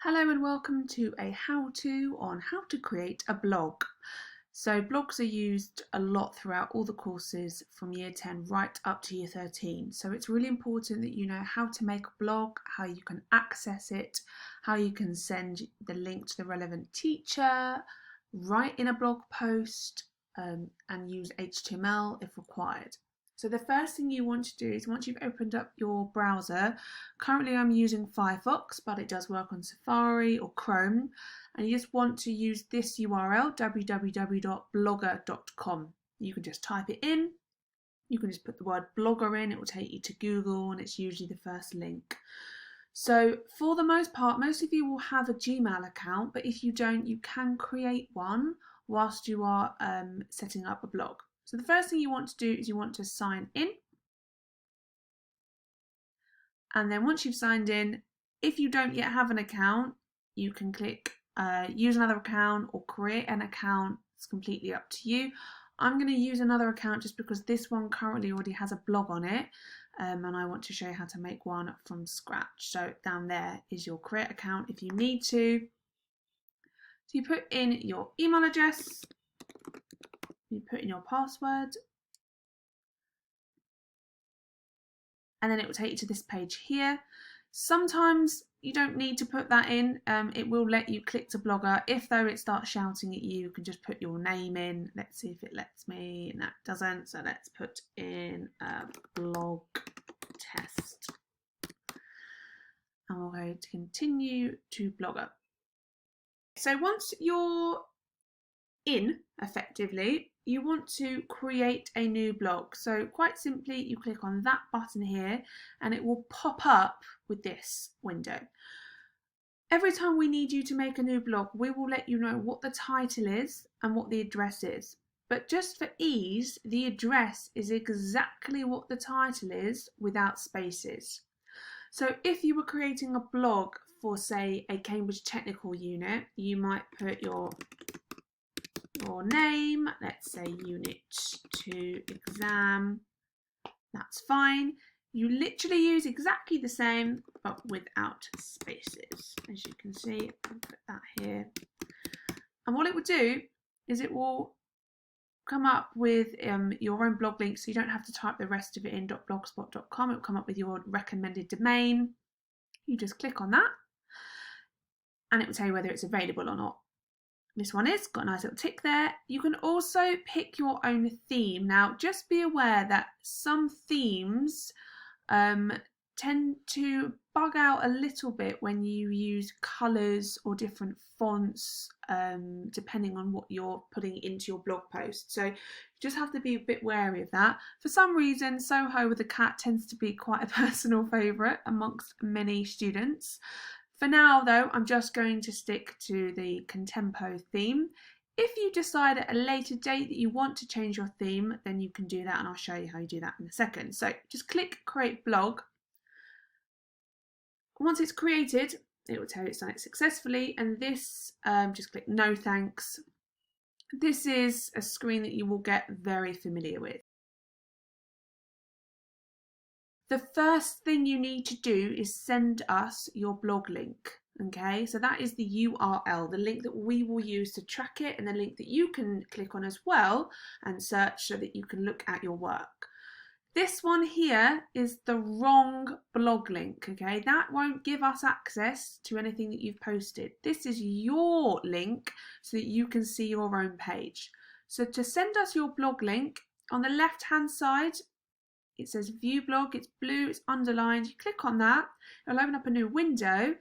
Hello and welcome to a how-to on how to create a blog. So blogs are used a lot throughout all the courses from year 10 right up to year 13. So it's really important that you know how to make a blog, how you can access it, how you can send the link to the relevant teacher, write in a blog post, and use HTML if required. So the first thing you want to do is once you've opened up your browser, currently I'm using Firefox, but it does work on Safari or Chrome, and you just want to use this URL, www.blogger.com. You can just type it in, you can just put the word blogger in, it will take you to Google, and it's usually the first link. So for the most part, most of you will have a Gmail account, but if you don't, you can create one whilst you are setting up a blog. So the first thing you want to do is you want to sign in. And then once you've signed in, if you don't yet have an account, you can click use another account or create an account. It's completely up to you. I'm going to use another account just because this one currently already has a blog on it, and I want to show you how to make one from scratch. So down there is your create account if you need to. So you put in your email address, you put in your password, and then it will take you to this page here. Sometimes you don't need to put that in, it will let you click to Blogger. If though it starts shouting at you, you can just put your name in. Let's see if it lets me, and that doesn't, so let's put in a blog test. And we'll go to continue to Blogger. So once you're in, effectively, you want to create a new blog. So quite simply, you click on that button here and it will pop up with this window. Every time we need you to make a new blog, we will let you know what the title is and what the address is. But just for ease, the address is exactly what the title is without spaces. So if you were creating a blog for, say, a Cambridge Technical unit, you might put your name, let's say Unit 2 exam, that's fine. You literally use exactly the same but without spaces. As you can see, I'll put that here. And what it will do is it will come up with your own blog link, so you don't have to type the rest of it in .blogspot.com. It will come up with your recommended domain. You just click on that and it will tell you whether it's available or not. This one is, got a nice little tick there. You can also pick your own theme. Now, just be aware that some themes tend to bug out a little bit when you use colours or different fonts, depending on what you're putting into your blog post. So you just have to be a bit wary of that. For some reason, Soho with the cat tends to be quite a personal favourite amongst many students. For now though, I'm just going to stick to the Contempo theme. If you decide at a later date that you want to change your theme, then you can do that, and I'll show you how you do that in a second. So just click Create Blog. Once it's created, it will tell you it's done it successfully, and this, just click No Thanks. This is a screen that you will get very familiar with. The first thing you need to do is send us your blog link. Okay, so that is the URL, the link that we will use to track it, and the link that you can click on as well and search so that you can look at your work. This one here is the wrong blog link, okay? That won't give us access to anything that you've posted. This is your link so that you can see your own page. So to send us your blog link, on the left-hand side, it says View Blog, it's blue, it's underlined. You click on that, it'll open up a new window,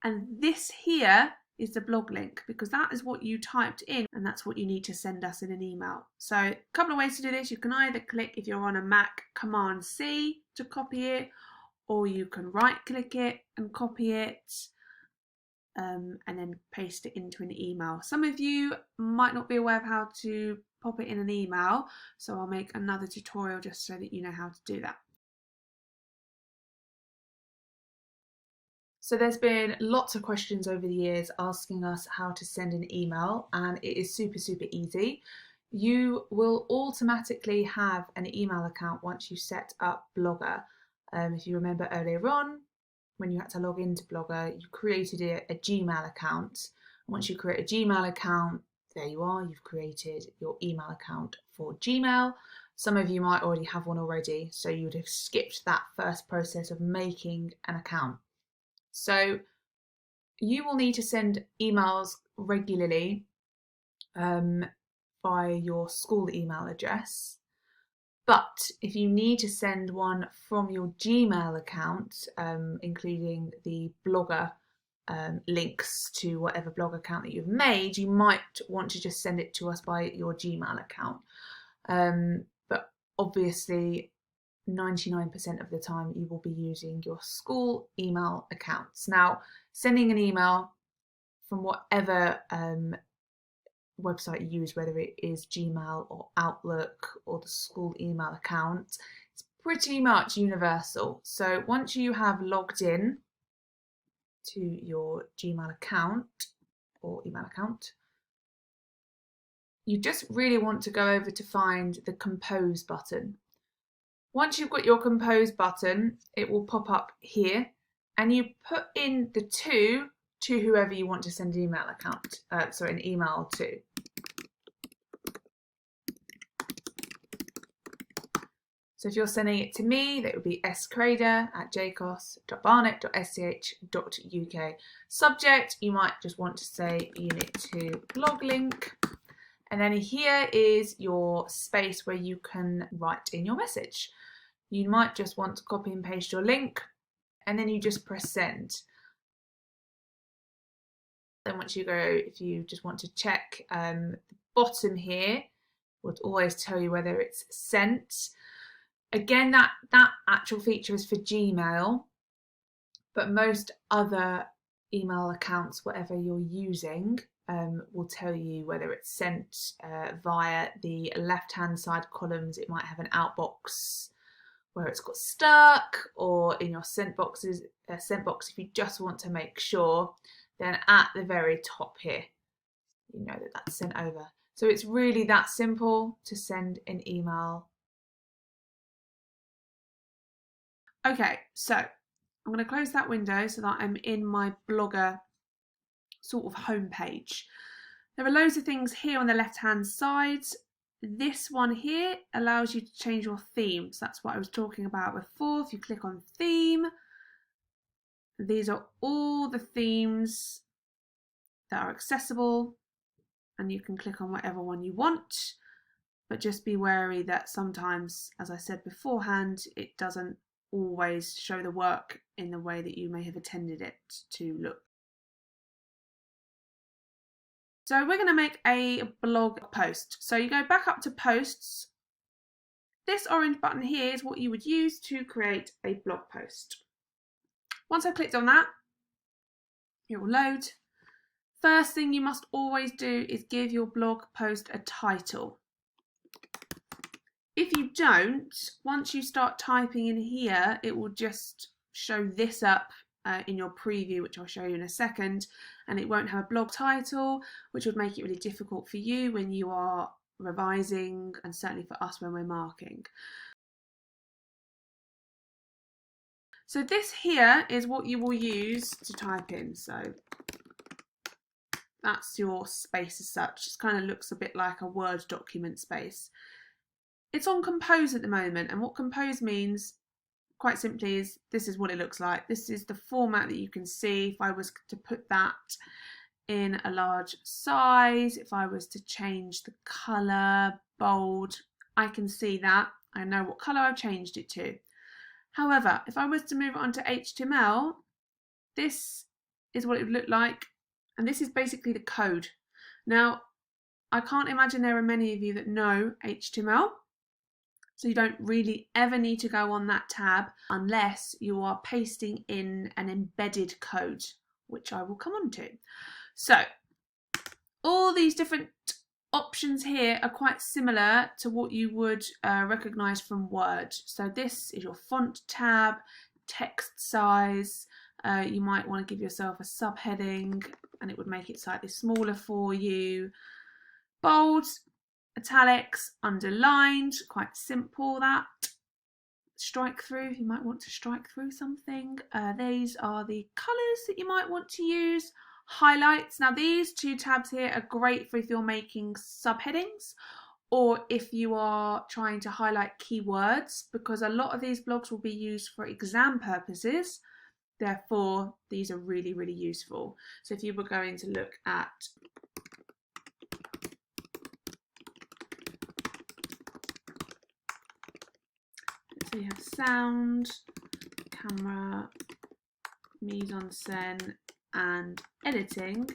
and this here is the blog link because that is what you typed in and that's what you need to send us in an email. So a couple of ways to do this. You can either click, if you're on a Mac, Command C to copy it, or you can right click it and copy it and then paste it into an email. Some of you might not be aware of how to pop it in an email, so I'll make another tutorial just so that you know how to do that. So there's been lots of questions over the years asking us how to send an email, and it is super easy. You will automatically have an email account once you set up Blogger. If you remember earlier on, when you had to log into Blogger, you created a Gmail account. Once you create a Gmail account, there you are, you've created your email account for Gmail. Some of you might already have one already, so you would have skipped that first process of making an account. So you will need to send emails regularly by your school email address. But if you need to send one from your Gmail account, including the Blogger links to whatever blog account that you've made, you might want to just send it to us by your Gmail account. But obviously, 99% of the time you will be using your school email accounts. Now, sending an email from whatever website you use, whether it is Gmail or Outlook or the school email account, it's pretty much universal. So once you have logged in to your Gmail account or email account, you just really want to go over to find the Compose button. Once you've got your Compose button, it will pop up here, and you put in the to whoever you want to send an email an email to. So if you're sending it to me, that would be scrader@jcos.barnet.sch.uk. Subject, you might just want to say Unit 2 blog link. And then here is your space where you can write in your message. You might just want to copy and paste your link, and then you just press send. Then once you go, if you just want to check the bottom here, would always tell you whether it's sent. Again, that actual feature is for Gmail, but most other email accounts, whatever you're using, will tell you whether it's sent via the left-hand side columns. It might have an outbox where it's got stuck, or in your sent box if you just want to make sure, then at the very top here, you know that that's sent over. So it's really that simple to send an email. Okay, so I'm going to close that window so that I'm in my Blogger sort of homepage. There are loads of things here on the left-hand side. This one here allows you to change your theme. So that's what I was talking about before. If you click on theme, these are all the themes that are accessible, and you can click on whatever one you want, but just be wary that sometimes, as I said beforehand, it doesn't always show the work in the way that you may have intended it to look. So we're going to make a blog post. So you go back up to posts. This orange button here is what you would use to create a blog post. Once I've clicked on that, it will load. First thing you must always do is give your blog post a title. If you don't, once you start typing in here, it will just show this up in your preview, which I'll show you in a second, and it won't have a blog title, which would make it really difficult for you when you are revising, and certainly for us when we're marking. So this here is what you will use to type in. So that's your space as such. It kind of looks a bit like a Word document space. It's on Compose at the moment, and what Compose means, quite simply, is this is what it looks like. This is the format that you can see. If I was to put that in a large size, if I was to change the colour, bold, I can see that. I know what colour I've changed it to. However, if I was to move it onto HTML, this is what it would look like, and this is basically the code. Now, I can't imagine there are many of you that know HTML, so you don't really ever need to go on that tab unless you are pasting in an embedded code, which I will come on to. So all these different options here are quite similar to what you would recognise from Word. So this is your font tab, text size. You might want to give yourself a subheading and it would make it slightly smaller for you. Bold, italics, underlined, quite simple that. strike through, you might want to strike through something. These are the colours that you might want to use. Highlights. Now these two tabs here are great for if you're making subheadings or if you are trying to highlight keywords, because a lot of these blogs will be used for exam purposes. Therefore, these are really, really useful. So if you were going to look at so you have sound, camera, mise en scène, and editing,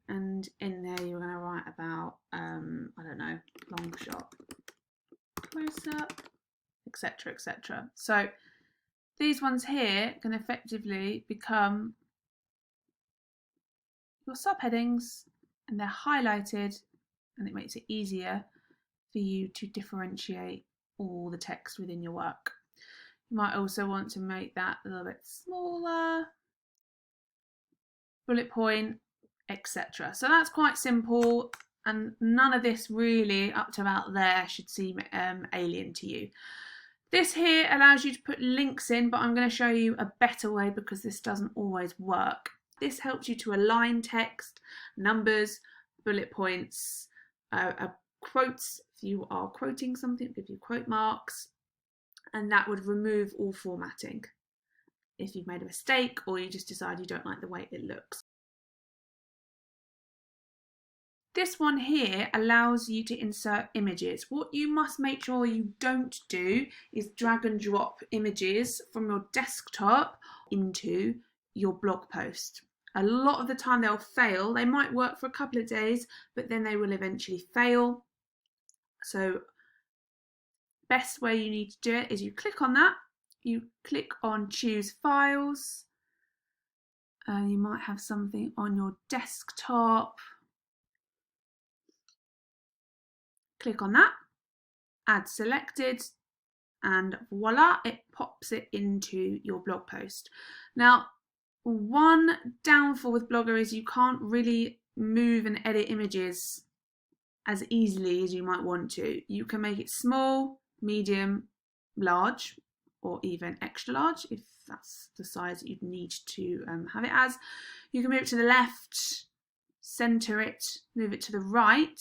and in there you're going to write about I don't know, long shot, close up, etc, etc. So these ones here can effectively become your subheadings, and they're highlighted, and it makes it easier for you to differentiate all the text within your work. You might also want to make that a little bit smaller, bullet point, etc. So that's quite simple, and none of this really up to about there should seem alien to you. This here allows you to put links in, but I'm going to show you a better way because this doesn't always work. This helps you to align text, numbers, bullet points, quotes. If you are quoting something, give you quote marks, and that would remove all formatting if you've made a mistake or you just decide you don't like the way it looks. This one here allows you to insert images. What you must make sure you don't do is drag and drop images from your desktop into your blog post. A lot of the time they'll fail. They might work for a couple of days, but then they will eventually fail. So best way you need to do it is you click on that, you click on choose files, and you might have something on your desktop. Click on that, add selected, and voila, it pops it into your blog post. Now, one downfall with Blogger is you can't really move and edit images as easily as you might want to. You can make it small, medium, large, or even extra large if that's the size that you'd need to have it as. You can move it to the left, center it, move it to the right.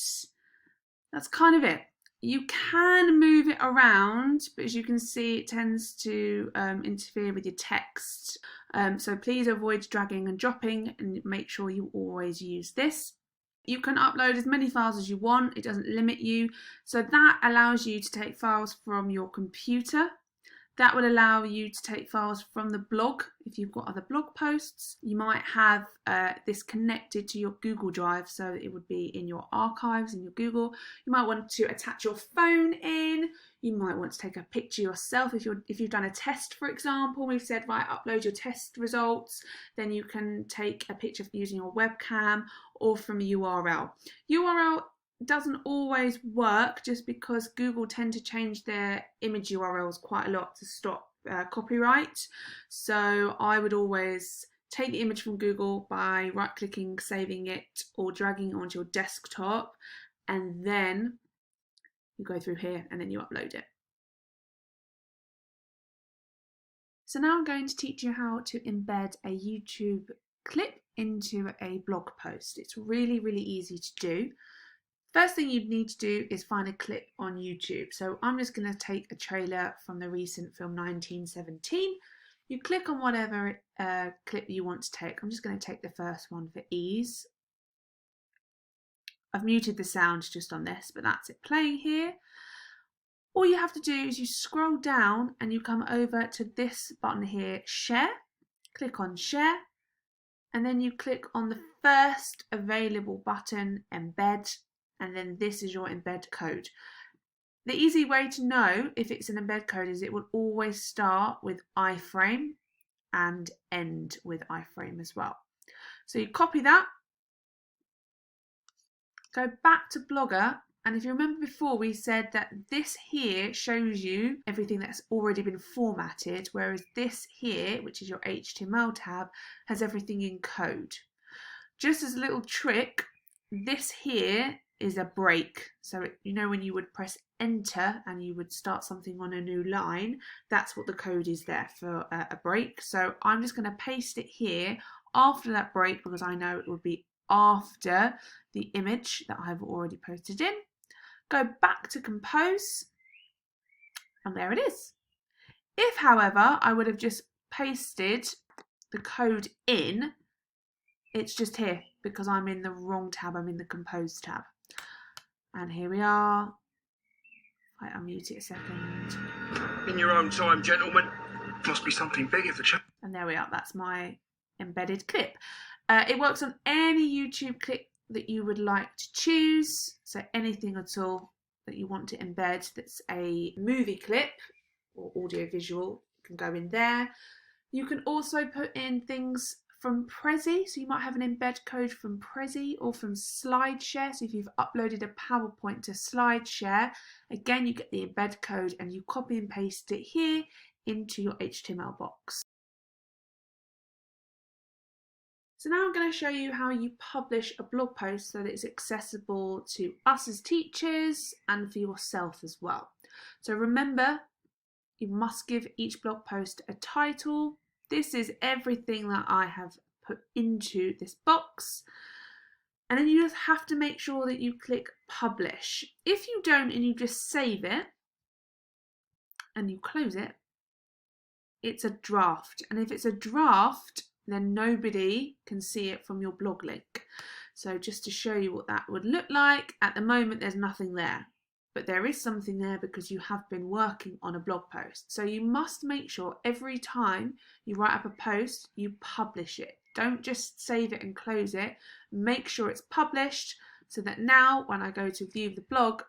That's kind of it. You can move it around, but as you can see, it tends to interfere with your text. So please avoid dragging and dropping and make sure you always use this. You can upload as many files as you want. It doesn't limit you. So that allows you to take files from your computer. That would allow you to take files from the blog. If you've got other blog posts, you might have this connected to your Google Drive, so it would be in your archives in your Google. You might want to attach your phone in. You might want to take a picture yourself. If you've done a test, for example, we've said, right, upload your test results. Then you can take a picture using your webcam or from a URL. URL doesn't always work just because Google tend to change their image URLs quite a lot to stop copyright. So I would always take the image from Google by right-clicking, saving it, or dragging it onto your desktop, and then you go through here and then you upload it. So now I'm going to teach you how to embed a YouTube clip into a blog post. It's really, really easy to do. First thing you'd need to do is find a clip on YouTube. So I'm just going to take a trailer from the recent film 1917. You click on whatever clip you want to take. I'm just going to take the first one for ease. I've muted the sound just on this, but that's it playing here. All you have to do is you scroll down and you come over to this button here, share. Click on share, and then you click on the first available button, embed. And then this is your embed code. The easy way to know if it's an embed code is it will always start with iframe and end with iframe as well. So you copy that, go back to Blogger, and if you remember before we said that this here shows you everything that's already been formatted, whereas this here, which is your HTML tab, has everything in code. Just as a little trick, this here is a break. So you know when you would press enter and you would start something on a new line, that's what the code is there for, a break. So I'm just going to paste it here after that break because I know it would be after the image that I've already posted in. Go back to compose and there it is. If, however, I would have just pasted the code in, it's just here because I'm in the wrong tab, I'm in the compose tab. And here we are. I'll mute it a second. In your own time, gentlemen. Must be something big if the chat. And there we are, that's my embedded clip. It works on any YouTube clip that you would like to choose. So anything at all that you want to embed that's a movie clip or audio visual can go in there. You can also put in things from Prezi, so you might have an embed code from Prezi or from SlideShare. So if you've uploaded a PowerPoint to SlideShare, again you get the embed code and you copy and paste it here into your HTML box. So now I'm going to show you how you publish a blog post so that it's accessible to us as teachers and for yourself as well. So remember, you must give each blog post a title. This is everything that I have put into this box. And then you just have to make sure that you click publish. If you don't and you just save it and you close it, it's a draft. And if it's a draft, then nobody can see it from your blog link. So just to show you what that would look like, at the moment there's nothing there. But there is something there because you have been working on a blog post. So you must make sure every time you write up a post, you publish it. Don't just save it and close it. Make sure it's published so that now when I go to view the blog,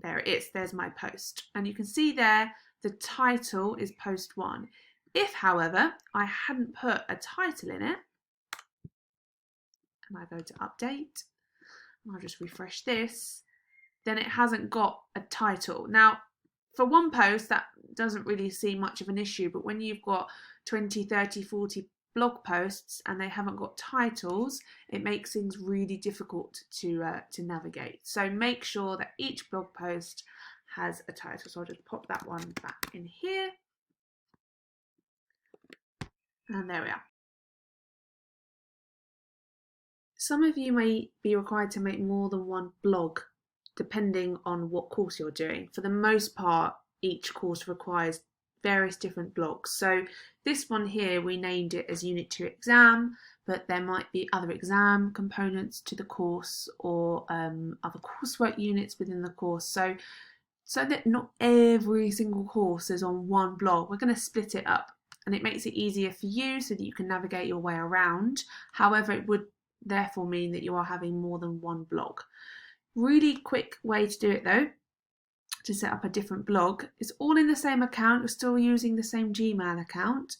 there it is, there's my post. And you can see there, the title is post 1. If, however, I hadn't put a title in it, and I go to update, and I'll just refresh this, then it hasn't got a title. Now, for one post, that doesn't really seem much of an issue, but when you've got 20, 30, 40 blog posts and they haven't got titles, it makes things really difficult to navigate. So make sure that each blog post has a title. So I'll just pop that one back in here. And there we are. Some of you may be required to make more than one blog, depending on what course you're doing. For the most part, each course requires various different blogs. So this one here, we named it as Unit 2 exam, but there might be other exam components to the course or other coursework units within the course. So that not every single course is on one blog, we're going to split it up. And it makes it easier for you so that you can navigate your way around. However, it would therefore mean that you are having more than one blog. Really quick way to do it though, to set up a different blog. It's all in the same account. You're still using the same Gmail account,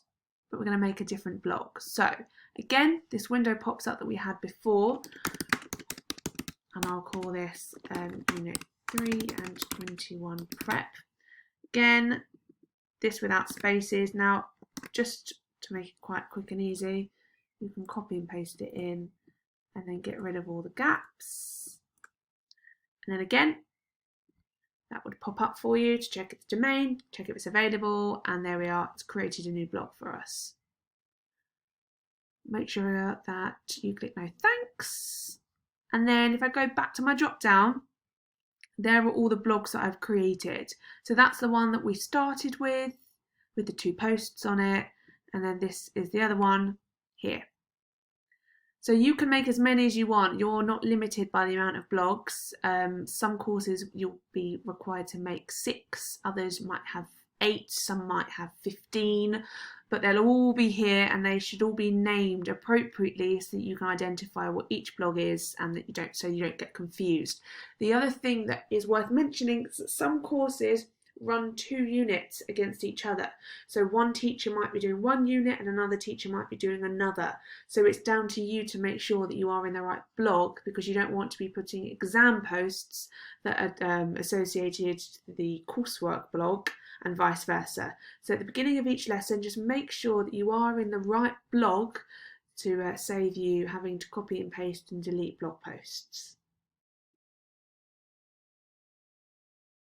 but we're going to make a different blog. So again, this window pops up that we had before, and I'll call this Unit 3 and 21 Prep. Again, this without spaces. Now, just to make it quite quick and easy, you can copy and paste it in and then get rid of all the gaps. And then again, that would pop up for you to check its domain, check if it's available, and there we are, it's created a new blog for us. Make sure that you click no thanks. And then if I go back to my drop down, there are all the blogs that I've created. So that's the one that we started with the 2 posts on it, and then this is the other one here. So you can make as many as you want. You're not limited by the amount of blogs. Some courses you'll be required to make 6, others might have 8, some might have 15, but they'll all be here and they should all be named appropriately so that you can identify what each blog is and that you don't get confused. The other thing that is worth mentioning is that some courses run 2 units against each other. So one teacher might be doing one unit and another teacher might be doing another. So it's down to you to make sure that you are in the right blog, because you don't want to be putting exam posts that are associated to the coursework blog and vice versa. So at the beginning of each lesson, just make sure that you are in the right blog to save you having to copy and paste and delete blog posts.